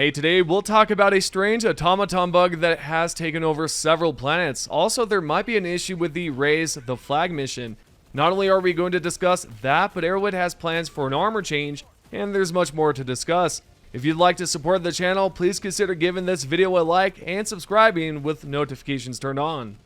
Hey, today we'll talk about a strange automaton bug that has taken over several planets. Also, there might be an issue with the Raise the Flag mission. Not only are we going to discuss that, but Arrowhead has plans for an armor change, and there's much more to discuss. If you'd like to support the channel, please consider giving this video a like and subscribing with notifications turned on.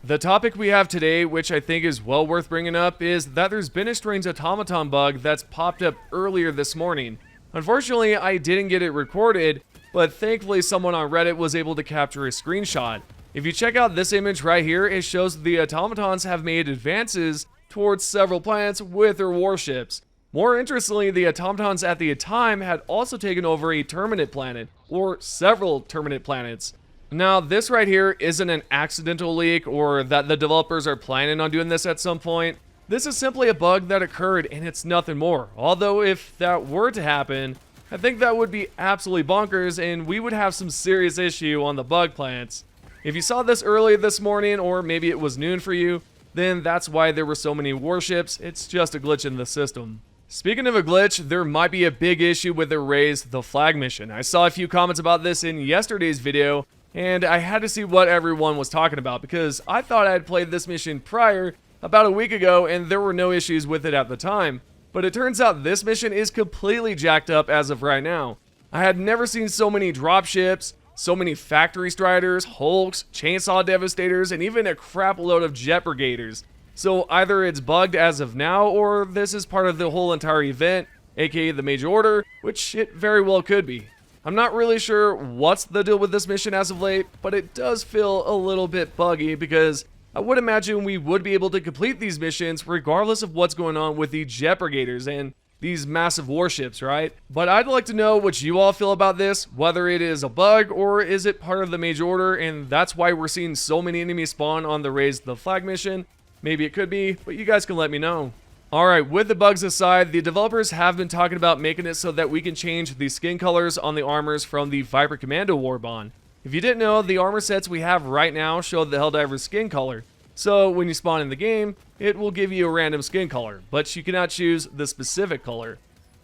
The topic we have today, which I think is well worth bringing up, is that there's been a strange automaton bug that's popped up earlier this morning. Unfortunately, I didn't get it recorded, but thankfully someone on Reddit was able to capture a screenshot. If you check out this image right here, it shows the automatons have made advances towards several planets with their warships. More interestingly, the automatons at the time had also taken over a terminate planet, or several terminate planets. Now, this right here isn't an accidental leak or that the developers are planning on doing this at some point. This is simply a bug that occurred and it's nothing more. Although if that were to happen, I think that would be absolutely bonkers and we would have some serious issue on the bug plants. If you saw this early this morning, or maybe it was noon for you, then that's why there were so many warships. It's just a glitch in the system. Speaking of a glitch, there might be a big issue with the Raise the Flag mission. I saw a few comments about this in yesterday's video, and I had to see what everyone was talking about because I thought I had played this mission prior, about a week ago, and there were no issues with it at the time. But it turns out this mission is completely jacked up as of right now. I had never seen so many dropships, so many factory striders, hulks, chainsaw devastators, and even a crap load of jet brigaders. So either it's bugged as of now, or this is part of the whole entire event, aka the Major Order, which it very well could be. I'm not really sure what's the deal with this mission as of late, but it does feel a little bit buggy because I would imagine we would be able to complete these missions regardless of what's going on with the jet brigaders and these massive warships, right? But I'd like to know what you all feel about this, whether it is a bug or is it part of the Major Order and that's why we're seeing so many enemies spawn on the Raise the Flag mission. Maybe it could be, but you guys can let me know. Alright, with the bugs aside, the developers have been talking about making it so that we can change the skin colors on the armors from the Viper Commando Warbond. If you didn't know, the armor sets we have right now show the Helldiver's skin color. So when you spawn in the game, it will give you a random skin color, but you cannot choose the specific color.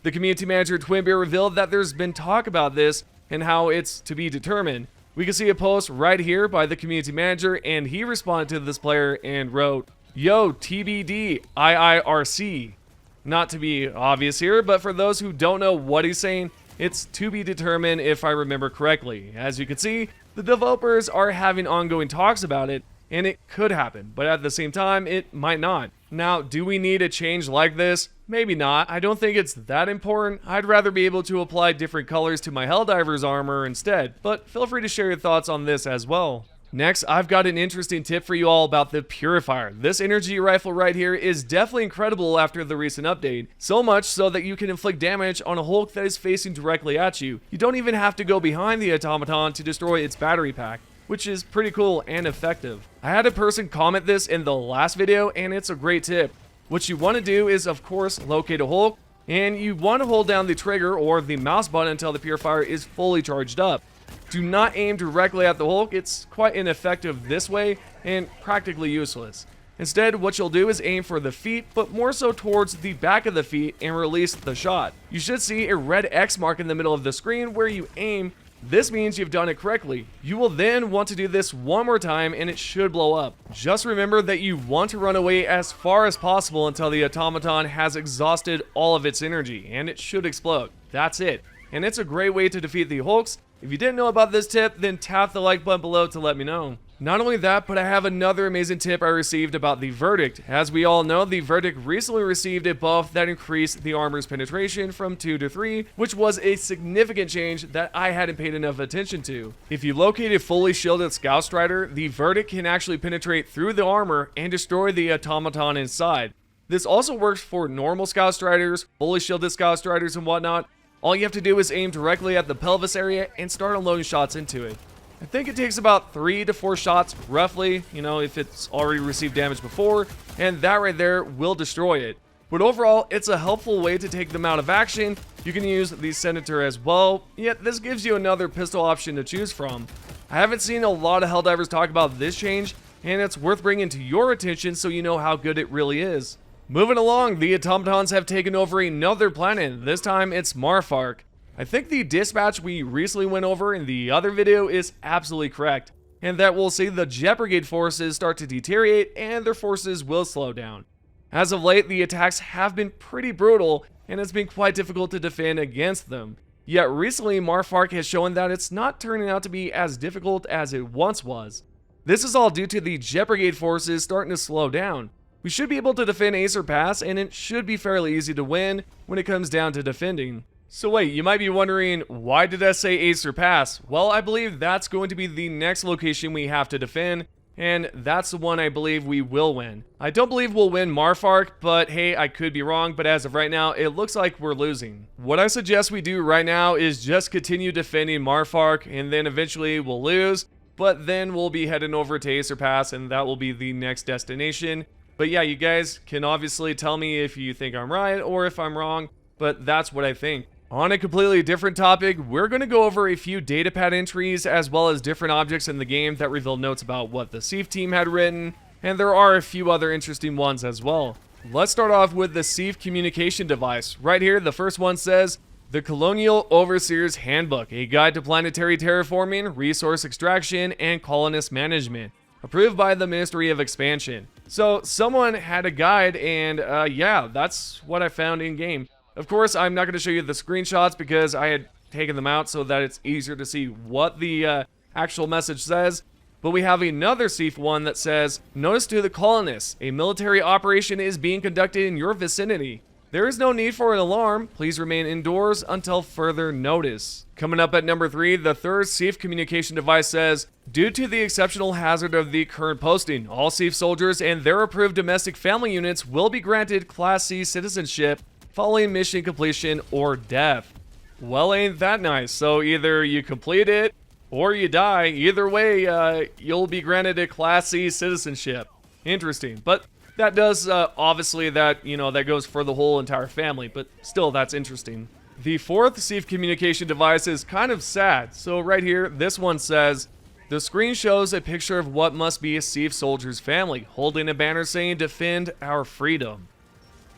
The community manager Twinbeer revealed that there's been talk about this and how it's to be determined. We can see a post right here by the community manager, and he responded to this player and wrote, "Yo, TBD, IIRC. Not to be obvious here, but for those who don't know what he's saying, it's to be determined if I remember correctly. As you can see, the developers are having ongoing talks about it, and it could happen, but at the same time, it might not. Now, do we need a change like this? Maybe not. I don't think it's that important. I'd rather be able to apply different colors to my Helldiver's armor instead, but feel free to share your thoughts on this as well. Next, I've got an interesting tip for you all about the Purifier. This energy rifle right here is definitely incredible after the recent update. So much so that you can inflict damage on a Hulk that is facing directly at you. You don't even have to go behind the automaton to destroy its battery pack, which is pretty cool and effective. I had a person comment this in the last video, and it's a great tip. What you want to do is, of course, locate a Hulk, and you want to hold down the trigger or the mouse button until the Purifier is fully charged up. Do not aim directly at the Hulk. It's quite ineffective this way and practically useless. Instead, what you'll do is aim for the feet, but more so towards the back of the feet, and release the shot. You should see a red X mark in the middle of the screen where you aim. This means you've done it correctly. You will then want to do this one more time and it should blow up. Just remember that you want to run away as far as possible until the automaton has exhausted all of its energy, and it should explode. That's it. And it's a great way to defeat the Hulks. If you didn't know about this tip, then tap the like button below to let me know. Not only that, but I have another amazing tip I received about the Verdict. As we all know, the Verdict recently received a buff that increased the armor's penetration from 2 to 3, which was a significant change that I hadn't paid enough attention to. If you locate a fully shielded Scout Strider, the Verdict can actually penetrate through the armor and destroy the automaton inside. This also works for normal Scout Striders, fully shielded Scout Striders, and whatnot. All you have to do is aim directly at the pelvis area and start unloading shots into it. I think it takes about 3 to 4 shots roughly, if it's already received damage before, and that right there will destroy it. But overall, it's a helpful way to take them out of action. You can use the Senator as well, yet this gives you another pistol option to choose from. I haven't seen a lot of Helldivers talk about this change, and it's worth bringing to your attention so you know how good it really is. Moving along, the Automatons have taken over another planet. This time it's Marfark. I think the dispatch we recently went over in the other video is absolutely correct, and that we'll see the Jet Brigade forces start to deteriorate and their forces will slow down. As of late, the attacks have been pretty brutal, and it's been quite difficult to defend against them. Yet recently, Marfark has shown that it's not turning out to be as difficult as it once was. This is all due to the Jet Brigade forces starting to slow down. We should be able to defend Acer Pass, and it should be fairly easy to win when it comes down to defending. So wait, you might be wondering, why did I say Acer Pass? Well, I believe that's going to be the next location we have to defend, and that's the one I believe we will win. I don't believe we'll win Marfark, but hey, I could be wrong, but as of right now, it looks like we're losing. What I suggest we do right now is just continue defending Marfark, and then eventually we'll lose, but then we'll be heading over to Acer Pass, and that will be the next destination. But yeah, you guys can obviously tell me if you think I'm right or if I'm wrong, but that's what I think. On a completely different topic, we're going to go over a few datapad entries as well as different objects in the game that reveal notes about what the SEAF team had written, and there are a few other interesting ones as well. Let's start off with the SEAF communication device. Right here, the first one says, The Colonial Overseer's Handbook, a guide to planetary terraforming, resource extraction, and colonist management. Approved by the Ministry of Expansion. So someone had a guide, and yeah, that's what I found in game. Of course, I'm not going to show you the screenshots because I had taken them out so that it's easier to see what the actual message says. But we have another SEAF one that says, Notice to the colonists, a military operation is being conducted in your vicinity. There is no need for an alarm. Please remain indoors until further notice. Coming up at number 3, the third SEAF communication device says, Due to the exceptional hazard of the current posting, all SEAF soldiers and their approved domestic family units will be granted Class C citizenship following mission completion or death. Well, ain't that nice? So either you complete it or you die. Either way, you'll be granted a Class C citizenship. Interesting. But that does, obviously, that goes for the whole entire family, but still, that's interesting. The fourth SEAF communication device is kind of sad. So right here, this one says, The screen shows a picture of what must be a SEAF soldier's family, holding a banner saying, Defend our freedom.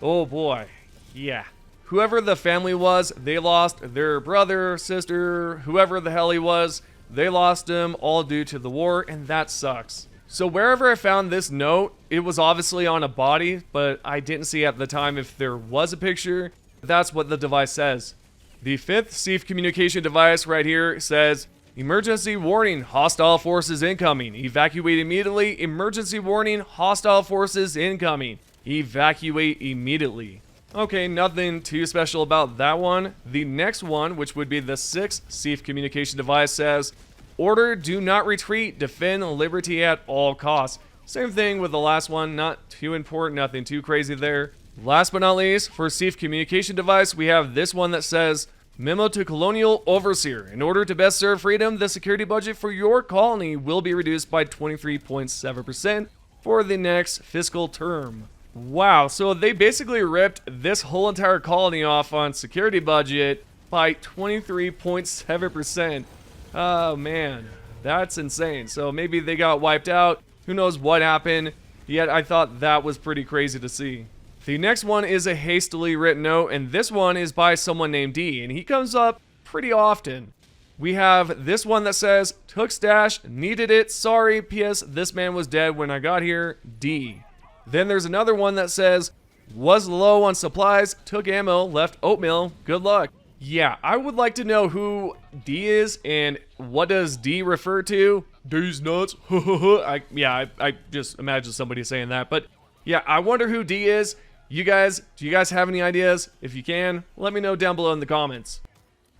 Oh boy, yeah. Whoever the family was, they lost their brother, sister, whoever the hell he was, they lost him all due to the war, and that sucks. So wherever I found this note, it was obviously on a body, but I didn't see at the time if there was a picture. That's what the device says. The fifth SEAF communication device right here says, Emergency warning, hostile forces incoming. Evacuate immediately. Emergency warning, hostile forces incoming. Evacuate immediately. Okay, nothing too special about that one. The next one, which would be the sixth SEAF communication device, says, Order, do not retreat, defend liberty at all costs. Same thing with the last one, not too important, nothing too crazy there. Last but not least, for SEAF communication device, we have this one that says, Memo to Colonial Overseer. In order to best serve freedom, the security budget for your colony will be reduced by 23.7% for the next fiscal term. Wow, so they basically ripped this whole entire colony off on security budget by 23.7%. Oh man, that's insane. So maybe they got wiped out. Who knows what happened? Yet I thought that was pretty crazy to see. The next one is a hastily written note, and this one is by someone named D, and he comes up pretty often. We have this one that says, Took stash, needed it, sorry, P.S. This man was dead when I got here, D. Then there's another one that says, Was low on supplies, took ammo, left oatmeal, good luck. Yeah, I would like to know who D is and what does D refer to? D's nuts. I just imagine somebody saying that. But yeah, I wonder who D is. Do you guys have any ideas? If you can, let me know down below in the comments.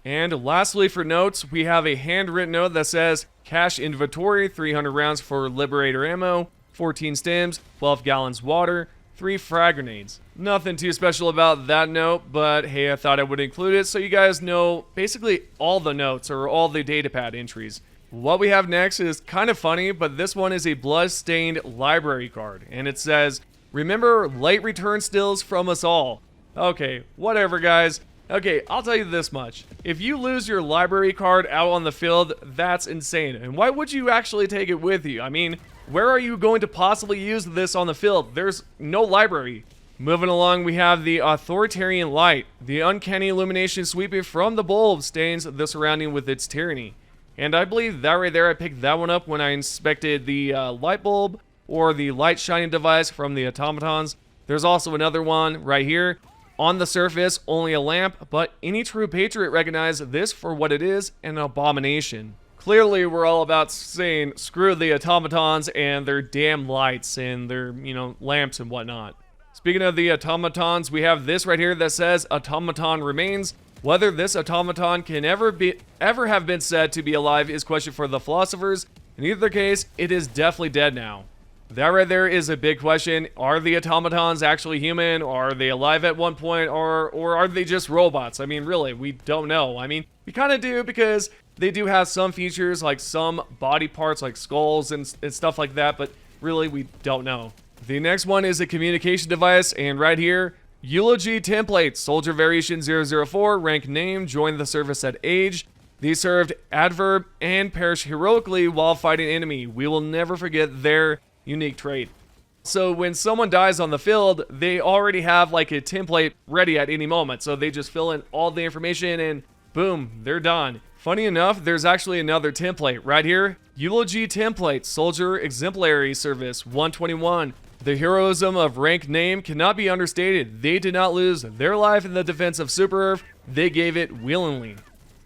And lastly, for notes, we have a handwritten note that says, Cache inventory, 300 rounds for Liberator ammo, 14 stems, 12 gallons water, 3 frag grenades. Nothing too special about that note, but hey, I thought I would include it so you guys know basically all the notes or all the datapad entries. What we have next is kind of funny, but this one is a bloodstained library card, and it says, Remember late return stills from us all. Okay, whatever guys. Okay, I'll tell you this much. If you lose your library card out on the field, that's insane. And why would you actually take it with you? I mean, where are you going to possibly use this on the field? There's no library. Moving along, we have the authoritarian light. The uncanny illumination sweeping from the bulb stains the surrounding with its tyranny. And I believe that right there, I picked that one up when I inspected the light bulb or the light shining device from the automatons. There's also another one right here. On the surface, only a lamp, but any true patriot recognizes this for what it is, an abomination. Clearly, we're all about saying, screw the automatons and their damn lights and their, lamps and whatnot. Speaking of the automatons, we have this right here that says, automaton remains. Whether this automaton can ever have been said to be alive is question for the philosophers. In either case, it is definitely dead now. That right there is a big question. Are the automatons actually human? Or are they alive at one point? Or are they just robots? I mean, really, we don't know. I mean, we kind of do because they do have some features, like some body parts, like skulls and stuff like that. But really, we don't know. The next one is a communication device. And right here, Eulogy Template. Soldier Variation 004. Rank name. Joined the service at age. These served adverb and perished heroically while fighting enemy. We will never forget their unique trait. So when someone dies on the field, they already have like a template ready at any moment. So they just fill in all the information and boom, they're done. Funny enough, there's actually another template right here. Eulogy Template, Soldier Exemplary Service 121. The heroism of rank name cannot be understated. They did not lose their life in the defense of Super Earth. They gave it willingly.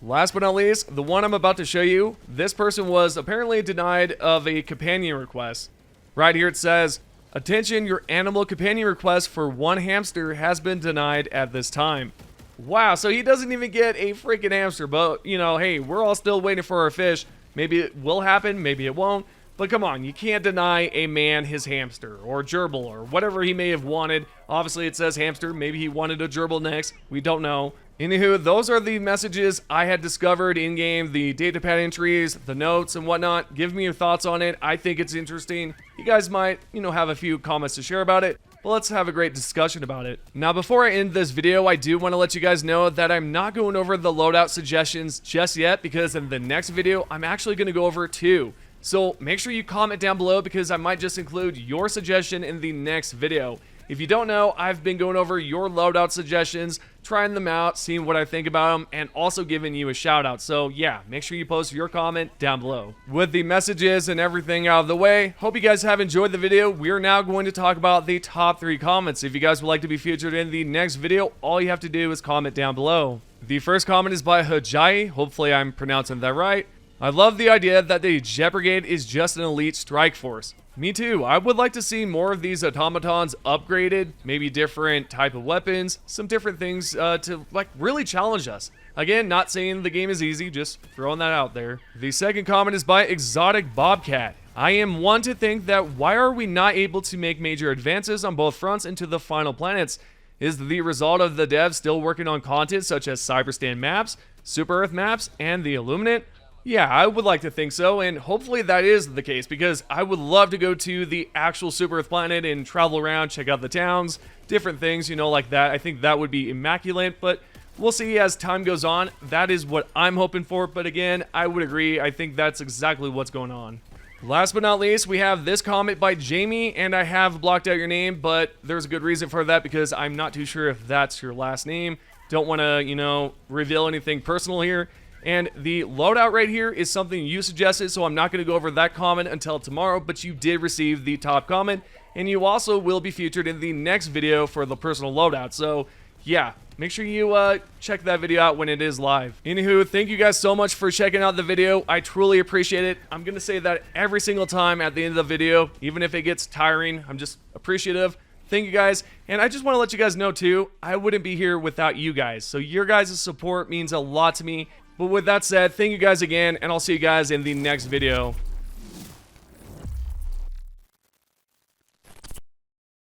Last but not least, the one I'm about to show you, this person was apparently denied of a companion request. Right here it says, attention, your animal companion request for one hamster has been denied at this time. Wow, so he doesn't even get a freaking hamster, but, hey, we're all still waiting for our fish. Maybe it will happen, maybe it won't. But come on, you can't deny a man his hamster, or gerbil, or whatever he may have wanted. Obviously it says hamster, maybe he wanted a gerbil next, we don't know. Anywho, those are the messages I had discovered in-game, the datapad entries, the notes and whatnot. Give me your thoughts on it. I think it's interesting. You guys might, have a few comments to share about it, but let's have a great discussion about it. Now, before I end this video, I do want to let you guys know that I'm not going over the loadout suggestions just yet, because in the next video, I'm actually going to go over 2. So make sure you comment down below because I might just include your suggestion in the next video. If you don't know, I've been going over your loadout suggestions, trying them out, seeing what I think about them, and also giving you a shout out. So yeah, make sure you post your comment down below. With the messages and everything out of the way, hope you guys have enjoyed the video. We are now going to talk about the top 3 comments. If you guys would like to be featured in the next video, all you have to do is comment down below. The first comment is by Hajai. Hopefully I'm pronouncing that right. I love the idea that the Jet Brigade is just an elite strike force. Me too. I would like to see more of these automatons upgraded, maybe different type of weapons, some different things to really challenge us. Again, not saying the game is easy, just throwing that out there. The second comment is by Exotic Bobcat. I am one to think that why are we not able to make major advances on both fronts into the final planets? Is the result of the devs still working on content such as Cyberstan maps, Super Earth maps, and the Illuminate? Yeah, I would like to think so, and hopefully that is the case, because I would love to go to the actual Super Earth planet and travel around, check out the towns, different things, like that. I think that would be immaculate, but we'll see as time goes on. That is what I'm hoping for, but again, I would agree. I think that's exactly what's going on. Last but not least, we have this comment by Jamie, and I have blocked out your name, but there's a good reason for that, because I'm not too sure if that's your last name. Don't want to, reveal anything personal here. And the loadout right here is something you suggested, so I'm not going to go over that comment until tomorrow, but you did receive the top comment, and you also will be featured in the next video for the personal loadout. So yeah, make sure you check that video out when it is live. Anywho, thank you guys so much for checking out the video. I truly appreciate it. I'm going to say that every single time at the end of the video, even if it gets tiring. I'm just appreciative. Thank you guys, and I just want to let you guys know too, I wouldn't be here without you guys. So your guys' support means a lot to me. But with that said, thank you guys again, and I'll see you guys in the next video.